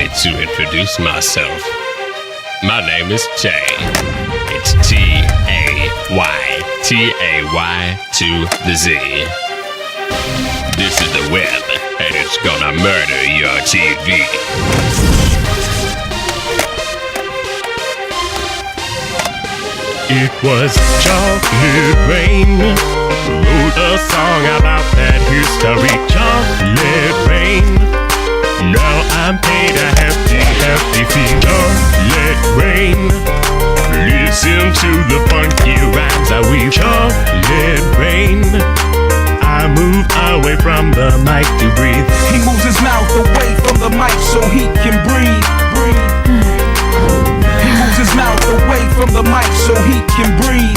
me to introduce myself. My name is Jay. It's T-A-Y to the Z. This is the web, and it's gonna murder your TV. It was chocolate rain. Wrote a song about that history. Chocolate rain. Now I'm paid a hefty fee. Chocolate rain. Listen to the funky rhymes I weave. Chocolate rain. I move away from the mic to breathe. He moves his mouth away from the mic so he can breathe. He moves his mouth away from the mic so he can breathe.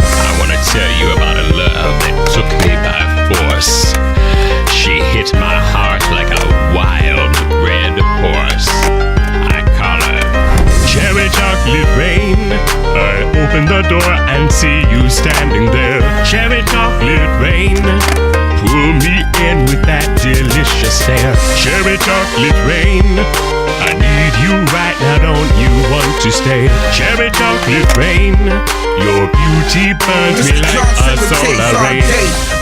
I wanna tell you about a love that took me by force. She hit my heart like a wild red horse. I call her Cherry Chocolate Rain. I open the door and see you standing there. Cherry Chocolate Rain, pull me in with that delicious stare. Cherry Chocolate Rain, I need you right now, don't you want to stay? Cherry Chocolate Rain, your beauty burns me like a solar ray.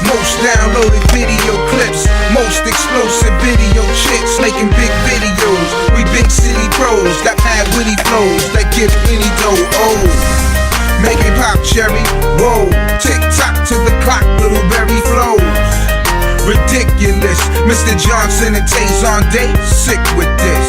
Most downloaded video clips, most explosive video chicks, making big videos. We big city pros, got mad witty flows that give any dough. Oh, make it pop, cherry. Whoa, tick tock to the clock, little berry flows. Ridiculous, Mr. Johnson and Tay Zonday, sick with this.